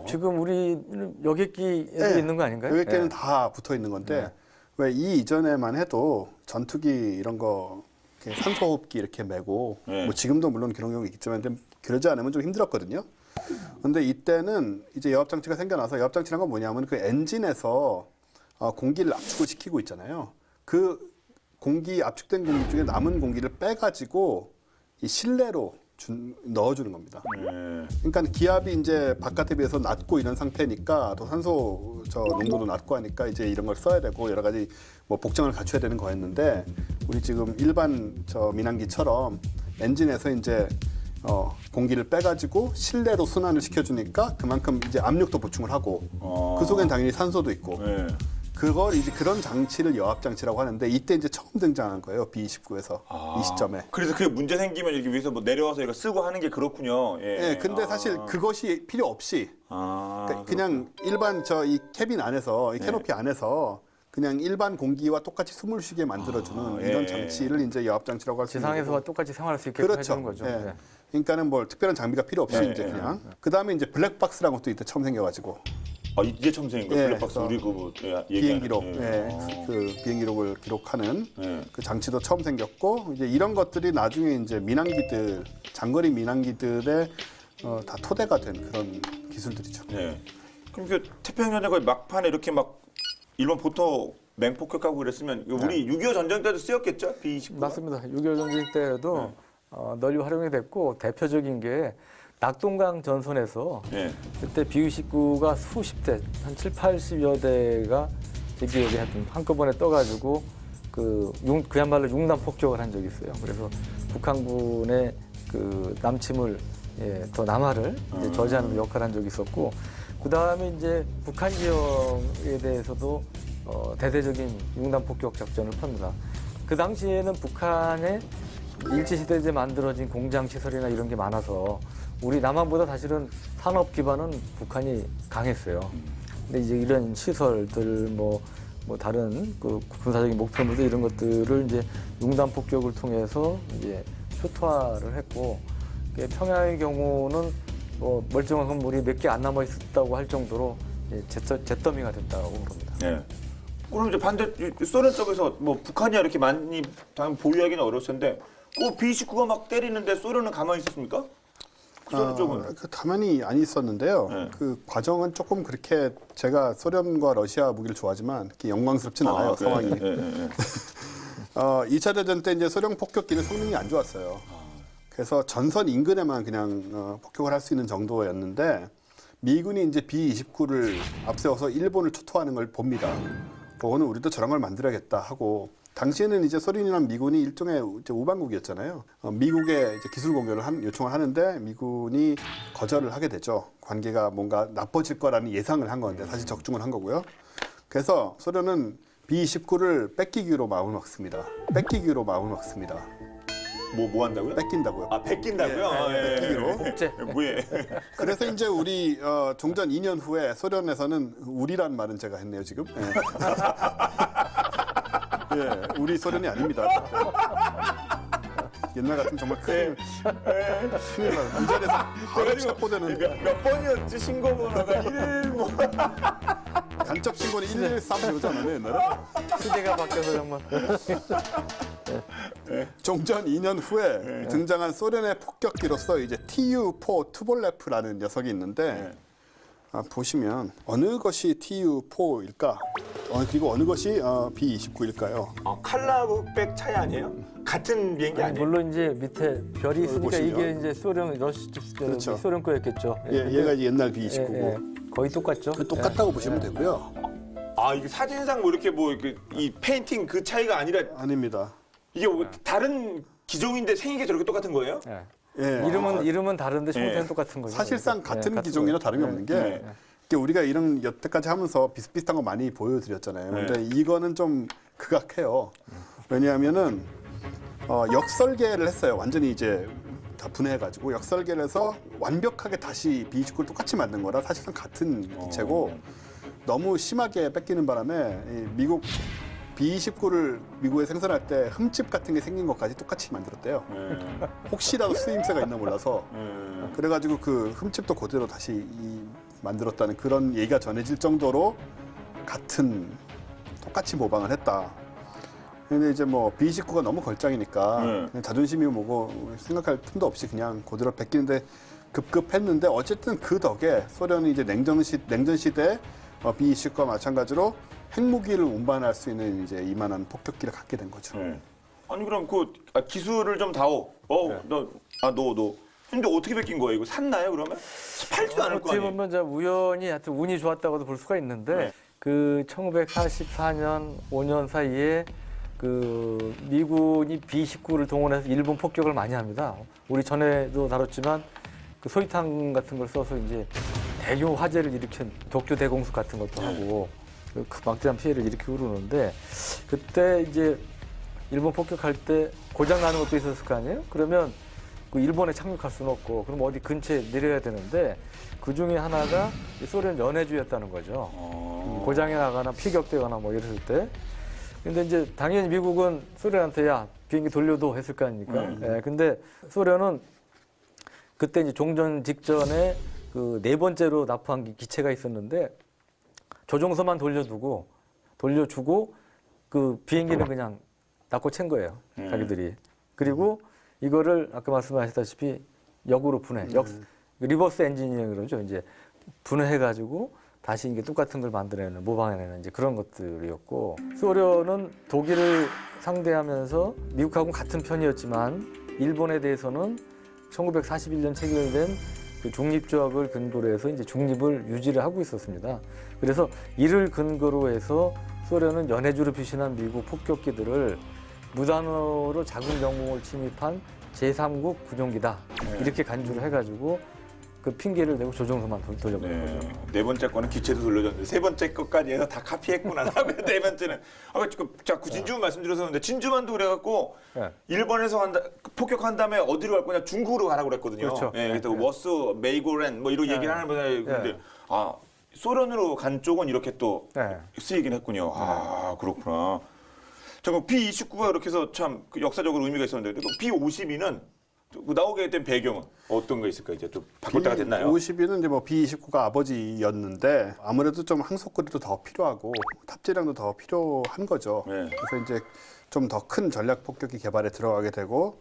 지금 우리 여객기에도 있는 거 아닌가요? 여객기는 다 붙어 있는 건데 왜 이 이전에만 해도 전투기 이런 거 이렇게 산소호흡기 이렇게 메고 뭐 지금도 물론 그런 경우 있겠지만 근데 그러지 않으면 좀 힘들었거든요. 근데 이때는 이제 여압 장치가 생겨나서 여압 장치란 건 뭐냐면 그 엔진에서 공기를 압축을 시키고 있잖아요. 그 압축된 공기 중에 남은 공기를 빼가지고 이 실내로 넣어주는 겁니다. 그러니까 기압이 이제 바깥에 비해서 낮고 이런 상태니까 또 산소 농도도 낮고 하니까 이제 이런 걸 써야 되고 여러 가지 뭐 복장을 갖춰야 되는 거였는데 우리 지금 일반 민항기처럼 엔진에서 이제 공기를 빼가지고 실내로 순환을 시켜주니까 그만큼 이제 압력도 보충을 하고 그 속엔 당연히 산소도 있고 네. 그걸 이제 그런 장치를 여압 장치라고 하는데 이때 이제 처음 등장한 거예요. B29에서 이 시점에. 그래서 그게 문제 생기면 이렇게 위에서 뭐 내려와서 이거 쓰고 하는 게 그렇군요. 예. 네, 근데 사실 그것이 필요 없이 그냥 일반 이 캐빈 안에서 이 캐노피 안에서 그냥 일반 공기와 똑같이 숨을 쉬게 만들어주는 이런 장치를 이제 여압 장치라고 할 수 있는 지상에서와 똑같이 생활할 수 있게끔 그렇죠. 해주는 거죠. 예. 네. 그러니까는 뭐 특별한 장비가 필요 없이 이제 그냥 그 다음에 이제 블랙박스라는 것도 이때 처음 생겨가지고 이제 처음 생긴 거예요. 예, 블랙박스 우리 그 비행 기록, 그 비행 기록을 기록하는 그 장치도 처음 생겼고 이제 이런 것들이 나중에 이제 민항기들 장거리 민항기들의 다 토대가 된 그런 기술들이죠. 네. 그럼 그 태평양에가 막판에 이렇게 막 일본 보통 맹폭격하고 그랬으면 우리 6.25 전쟁 때도 쓰였겠죠? B-29가? 맞습니다. 6.25 전쟁 때도 널리 활용이 됐고 대표적인 게 낙동강 전선에서 그때 B-29가 수십 대, 한 7, 80여 대가 제 기억에 하여튼 한꺼번에 떠가지고 그야말로 융단 폭격을 한 적이 있어요. 그래서 북한군의 그 남침을 더 남하를 이제 저지하는 역할을 한 적이 있었고 그 다음에 이제 북한 지역에 대해서도 대대적인 융단 폭격 작전을 펴니다. 그 당시에는 북한에 일제시대에 이제 만들어진 공장 시설이나 이런 게 많아서 우리 남한보다 사실은 산업 기반은 북한이 강했어요. 근데 이제 이런 시설들 뭐 다른 그 군사적인 목표물들 이런 것들을 이제 융단 폭격을 통해서 이제 초토화를 했고 평양의 경우는 뭐 멀쩡한 건물이 몇 개 안 남아 있었다고 할 정도로 잿더미가 됐다고 그럽니다. 네. 그럼 이제 반대 소련 쪽에서 뭐 북한이 이렇게 많이 당연 보유하기는 어려웠을 텐데 그 B-29가 막 때리는데 소련은 가만히 있었습니까? 그 소련 쪽은? 가만히 안 있었는데요. 네. 그 과정은 조금 그렇게 제가 소련과 러시아 무기를 좋아하지만 그렇게 영광스럽진 않아요, 상황이. 네. 2차 대전 때 이제 소련 폭격기는 성능이 안 좋았어요. 그래서 전선 인근에만 그냥 폭격을 할 수 있는 정도였는데 미군이 이제 B-29를 앞세워서 일본을 초토화하는 걸 봅니다. 오늘 우리도 저런 걸 만들어야겠다 하고 당시에는 이제 소련이나 미군이 일종의 이제 우방국이었잖아요. 미국에 이제 기술 공유를 요청을 하는데 미군이 거절을 하게 되죠. 관계가 뭔가 나빠질 거라는 예상을 한 건데 사실 적중을 한 거고요. 그래서 소련은 B-29를 뺏기기로 마음을 먹습니다. 뺏기기로 마음을 먹습니다. 뭐 한다고요? 뺏긴다고요. 뺏긴다고요? 뺏기기로. 복제. 뭐예? 그래서 이제 우리 종전 2년 후에 소련에서는 우리란 말은 제가 했네요 지금. 우리 소련이 아닙니다. 옛날 같으면 정말 큰일 나요. 문제에서 바로 체포되는. 몇 번이었지 신고번호가 1뭐 간첩 신고는 113 배우잖아요 옛날에. 시대가 바뀌어서 정말. 종전 2년 후에 등장한 소련의 폭격기로서 이제 Tu-4 투볼레프라는 녀석이 있는데 보시면 어느 것이 Tu-4일까? 그리고 어느 것이 B-29일까요? 칼라국백 차이 아니에요? 같은 비행기 아니에요? 물론 이제 밑에 별이 있으니까 보시면. 이게 이제 소련 그렇죠. 소련 거였겠죠. 얘가 이제 옛날 B-29고 거의 똑같죠. 똑같다고 보시면 되고요. 이게 사진상 뭐 이렇게 이 페인팅 그 차이가 아니라 아닙니다. 이게 뭐 다른 기종인데 생긴 게 저렇게 똑같은 거예요? 이름은 다른데 형태는 똑같은 거죠. 사실상 같은 기종이나 다름이 없는 게 이렇게 우리가 이런 여태까지 하면서 비슷비슷한 거 많이 보여드렸잖아요. 근데 이거는 좀 극악해요. 왜냐하면은 역설계를 했어요. 완전히 이제 다 분해해가지고 역설계를 해서 완벽하게 다시 B-29를 똑같이 만든 거라 사실상 같은 기체고 너무 심하게 뺏기는 바람에 미국 B-29를 미국에 생산할 때 흠집 같은 게 생긴 것까지 똑같이 만들었대요. 혹시라도 쓰임새가 있나 몰라서 그래가지고 그 흠집도 그대로 다시 만들었다는 그런 얘기가 전해질 정도로 똑같이 모방을 했다. 근데 이제 뭐 B-29가 너무 걸작이니까 그냥 자존심이 뭐고 생각할 틈도 없이 그냥 그대로 뺏기는데 급급했는데 어쨌든 그 덕에 소련이 이제 냉전 시대 B-29와 마찬가지로 핵무기를 운반할 수 있는 이제 이만한 폭격기를 갖게 된 거죠. 아니 그럼 기술을 좀 다오. 너. 근데 어떻게 뺏긴 거예요? 이거 샀나요 그러면? 팔지도 않을 거 어떻게 아니에요? 보면 우연히 하여튼 운이 좋았다고도 볼 수가 있는데 그 1944년 5년 사이에 그 미군이 B-29를 동원해서 일본 폭격을 많이 합니다. 우리 전에도 다뤘지만 그 소위탄 같은 걸 써서 이제 대규모 화재를 일으킨 도쿄 대공습 같은 것도 하고 그 막대한 피해를 일으키고 그러는데 그때 이제 일본 폭격할 때 고장 나는 것도 있었을 거 아니에요? 그러면 그 일본에 착륙할 수는 없고 그럼 어디 근처에 내려야 되는데 그 중에 하나가 소련 연해주였다는 거죠. 고장이 나거나 피격되거나 뭐 이랬을 때. 근데 이제 당연히 미국은 소련한테 야 비행기 돌려도 했을 거 아닙니까? 예, 근데 소련은 그때 이제 종전 직전에 그 네 번째로 납부한 기체가 있었는데 조종소만 돌려주고 그 비행기는 그냥 납고 챈 거예요. 자기들이. 그리고 이거를 아까 말씀하셨다시피 역으로 분해, 리버스 엔지니어링 그러죠. 이제 분해해가지고 다시 이게 똑같은 걸 만들어내는, 모방해내는 이제 그런 것들이었고 소련은 독일을 상대하면서 미국하고는 같은 편이었지만 일본에 대해서는 1941년 체결된 그 중립조약을 근거로 해서 이제 중립을 유지를 하고 있었습니다. 그래서 이를 근거로 해서 소련은 연해주로 표시한 미국 폭격기들을 무단으로 자국 영공을 침입한 제3국 군용기다 이렇게 간주를 해가지고 그 핑계를 대고 조종소만 돌려보낸 거죠. 네 번째 거는 기체도 돌려줬는데 세 번째 것까지 해서 다 카피했구나. 네 번째는 자 진주만 말씀드렸었는데 진주만도 그래갖고 일본에서 폭격한 다음에 어디로 갈 거냐 중국으로 가라고 그랬거든요. 그렇죠. 그래서 워스, 메이고렌 뭐 이런 얘기를 하는 거예요. 근데 소련으로 간 쪽은 이렇게 또 쓰이긴 했군요. 아 그렇구나. 자, 그럼 B-29가 그렇게 해서 참 역사적으로 의미가 있었는데 B-52는 나오게 된 배경은 어떤 게 있을까? 이제 좀 바꿀 때가 됐나요? B-52는 이제 뭐 B-29가 아버지였는데 아무래도 좀 항속거리도 더 필요하고 탑재량도 더 필요한 거죠. 그래서 이제 좀 더 큰 전략 폭격기 개발에 들어가게 되고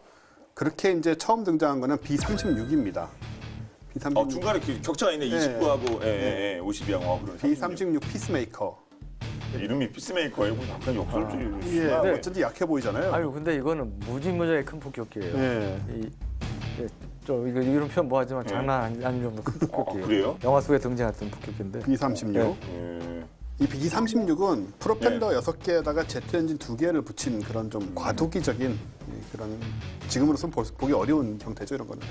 그렇게 이제 처음 등장한 거는 B-36입니다. B-36 중간에 격차가 있네. 29하고 52하고 그런. B-36 피스메이커. 이름이 피스메이커예요. 약간 역설적이. 예, 어쩐지 약해 보이잖아요. 아유, 근데 이거는 무지무지하게 큰 폭격기예요. 좀 이런 표현 뭐하지만 장난 아닐 정도 큰 폭격기예요. 그래요? 영화 속에 등장했던 폭격기인데. B-36. 이 B-36은 프로펠러 6개에다가 제트 엔진 2개를 붙인 그런 좀 과도기적인 그런 지금으로서는 보기 어려운 형태죠, 이런 거는.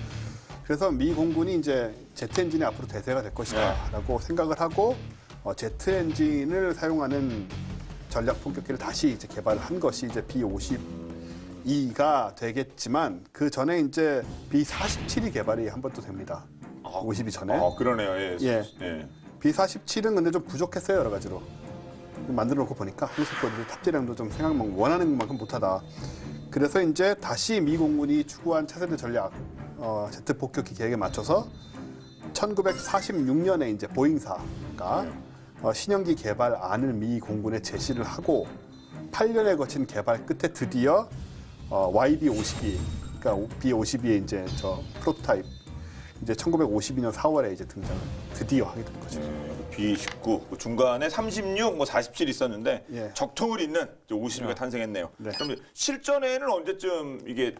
그래서 미 공군이 이제 제트 엔진이 앞으로 대세가 될 것이다라고 생각을 하고 제트 엔진을 사용하는 전략 폭격기를 다시 이제 개발한 것이 이제 B-52가 되겠지만 그 전에 이제 B-47이 개발이 한 번 또 됩니다. 52 전에. 그러네요. B-47은 근데 좀 부족했어요, 여러 가지로. 만들어 놓고 보니까 항속거리도 탑재량도 좀 생각만 원하는 만큼 못하다. 그래서 이제 다시 미 공군이 추구한 차세대 전략 제트 폭격기 계획에 맞춰서 1946년에 이제 보잉사가 신형기 개발안을 미 공군에 제시를 하고 8년에 거친 개발 끝에 드디어 YB-52, 그러니까 B-52의 이제 저 프로토타입 이제 1952년 4월에 이제 등장을 드디어 하게 된 거죠. B-19 중간에 36, 뭐 47 있었는데 적통을 잇는 52가 탄생했네요. 그럼 실전에는 언제쯤 이게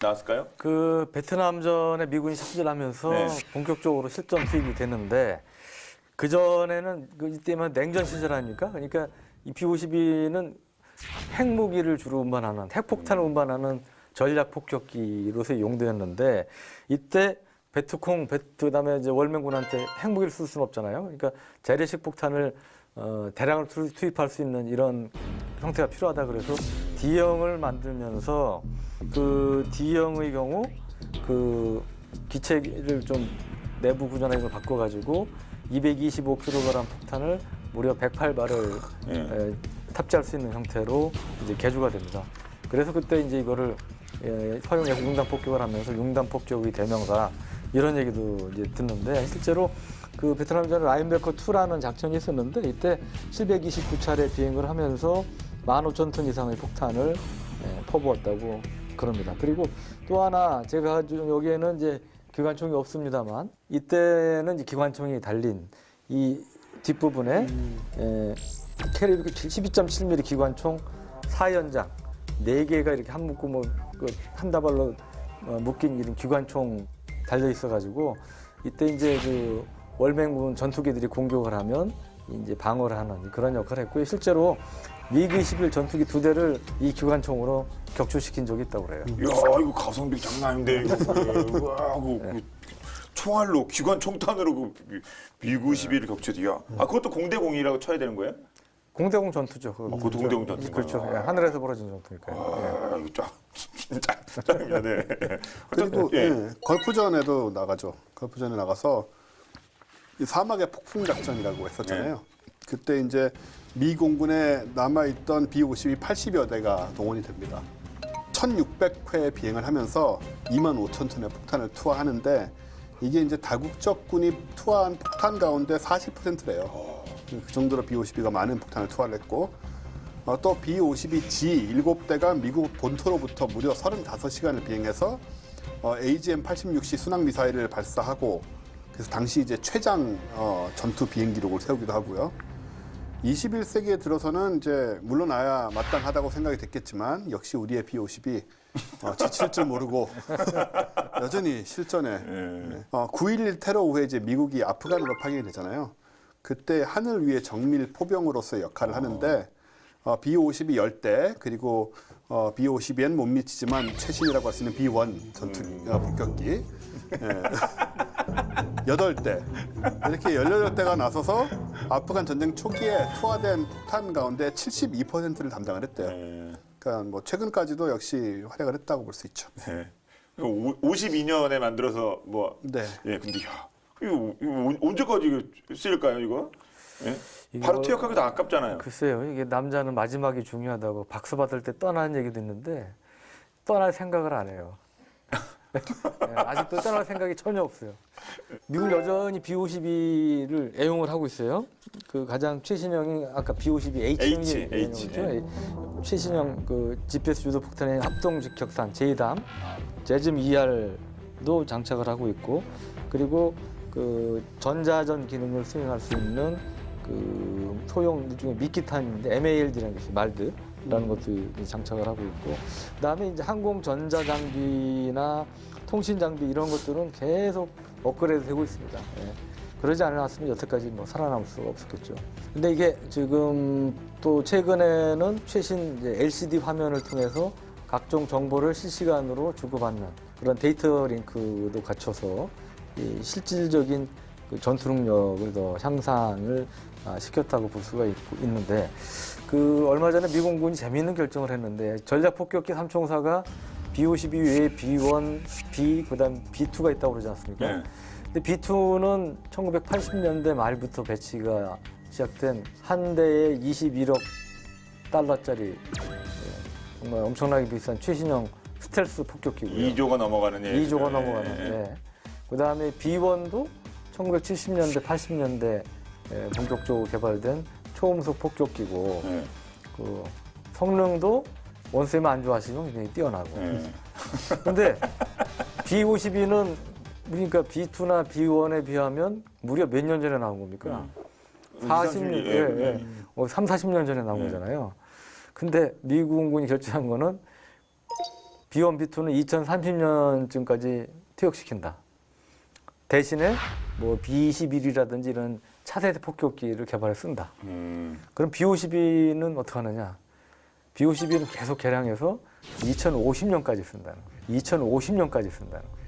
나왔을까요? 그 베트남전에 미군이 참전하면서 본격적으로 실전 투입이 됐는데 그 전에는 이때만 냉전 시절 아닙니까? 그러니까 이 B-52는 핵무기를 주로 운반하는 핵폭탄을 운반하는 전략 폭격기로서 용도였는데 이때 베트콩, 그다음에 이제 월맹군한테 핵무기를 쓸 수는 없잖아요. 그러니까 재래식 폭탄을 대량을 투입할 수 있는 이런 형태가 필요하다 그래서 D형을 만들면서 그 D형의 경우 그 기체를 좀 내부 구조나 이걸 바꿔가지고 225kg 폭탄을 무려 108발을 탑재할 수 있는 형태로 이제 개조가 됩니다. 그래서 그때 이제 이거를 허용해서 융단 폭격을 하면서 융단 폭격의 대명사 이런 얘기도 이제 듣는데 실제로 그 베트남전 라인베커 2라는 작전이 있었는데 이때 729차례 비행을 하면서 15,000톤 이상의 폭탄을 퍼부었다고 그럽니다. 그리고 또 하나 제가 여기에는 이제 기관총이 없습니다만 이때는 이제 기관총이 달린 이 뒷부분에 캐리비크 12.7mm 기관총 4연장 4개가 이렇게 한 묶고 한 다발로 묶인 이런 기관총 달려 있어가지고 이때 이제 그 월맹군 전투기들이 공격을 하면 이제 방어를 하는 그런 역할을 했고요. 실제로 미그 21 전투기 2대를 이 기관총으로 격추시킨 적이 있다고 그래요. 야, 이거 가성비 장난 아닌데 이거. 와, 그 총알로 기관 총탄으로 그 미구 11을 격추해야. 아, 그것도 공대공이라고 쳐야 되는 거예요? 공대공 전투죠. 그것도 공대공 전투. 그렇죠. 예, 하늘에서 벌어진 전투니까요. 아, 이거 짱입니다. 네. 그리고 걸프전에도 나가죠. 걸프전에 나가서 이 사막의 폭풍 작전이라고 했었잖아요. 그때 이제 미 공군에 남아있던 B-52 80여 대가 동원이 됩니다. 1600회 비행을 하면서 25,000톤의 폭탄을 투하하는데 이게 이제 다국적군이 투하한 폭탄 가운데 40%래요. 그 정도로 B-52가 많은 폭탄을 투하를 했고 또 B-52G 7대가 미국 본토로부터 무려 35시간을 비행해서 AGM-86C 순항 미사일을 발사하고 그래서 당시 이제 최장 전투 비행 기록을 세우기도 하고요. 21세기에 들어서는 이제 물러나야 마땅하다고 생각이 됐겠지만 역시 우리의 B-52 지칠 줄 모르고 여전히 실전에 9.11 테러 후에 이제 미국이 아프간으로 파견이 되잖아요. 그때 하늘 위의 정밀 포병으로서의 역할을 하는데 B-52 10대 그리고 B-52엔 못 미치지만 최신이라고 할 수 있는 B-1 전투 폭격기 8대 이렇게 18대가 나서서 아프간 전쟁 초기에 투하된 폭탄 가운데 72%를 담당을 했대요. 그러니까 뭐 최근까지도 역시 활약을 했다고 볼 수 있죠. 네. 52년에 만들어서 뭐. 네. 예, 근데 야, 이거 언제까지 쓰일까요, 이거? 예? 바로 투약하기도 아깝잖아요. 글쎄요. 이게 남자는 마지막이 중요하다고 박수 받을 때 떠나는 얘기도 있는데 떠날 생각을 안 해요. 아직도 떠날 생각이 전혀 없어요. 미국 여전히 B-52를 애용을 하고 있어요. 그 가장 최신형이 아까 B-52H형이 애용이죠. 최신형 그 GPS 유도 폭탄의 합동 직격탄 JDAM, 제즘 ER도 장착을 하고 있고 그리고 그 전자전 기능을 수행할 수 있는 그 소형 중에 미끼탄인데 MALD라는 게 있어요. 말드라는 것도 장착을 하고 있고 그다음에 이제 항공 전자 장비나 통신 장비 이런 것들은 계속 업그레이드 되고 있습니다. 예. 그러지 않았으면 여태까지 뭐 살아남을 수가 없었겠죠. 근데 이게 지금 또 최근에는 최신 이제 LCD 화면을 통해서 각종 정보를 실시간으로 주고받는 그런 데이터 링크도 갖춰서 이 실질적인 그 전투 능력을 더 향상을 시켰다고 볼 수가 있는데 그 얼마 전에 미공군이 재미있는 결정을 했는데 전략폭격기 3총사가 B-52 외에 B-1, B, 그다음 B-2가 있다고 그러지 않습니까? 네. 근데 B-2는 1980년대 말부터 배치가 시작된 한 대에 21억 달러짜리 정말 엄청나게 비싼 최신형 스텔스 폭격기고요. 2조가 넘어가는 예. 2조가 넘어가는. 예. 그다음에 B-1도 1970년대, 80년대 본격적으로 개발된 초음속 폭격기고 그 성능도 원쌤이 안 좋아하시면 굉장히 뛰어나고. 근데 B-52는 그러니까 B-2나 B-1에 비하면 무려 몇 년 전에 나온 겁니까? 40년, 3, 40년 전에 나온 거잖아요. 근데 미국군이 결정한 거는 B-1, B-2는 2030년쯤까지 퇴역시킨다. 대신에 뭐 B-21이라든지 이런 차세대 폭격기를 개발해 쓴다. 그럼 B-52는 어떻게 하느냐? B-52는 계속 개량해서 2050년까지 쓴다는 거예요. 2050년까지 쓴다는 거예요.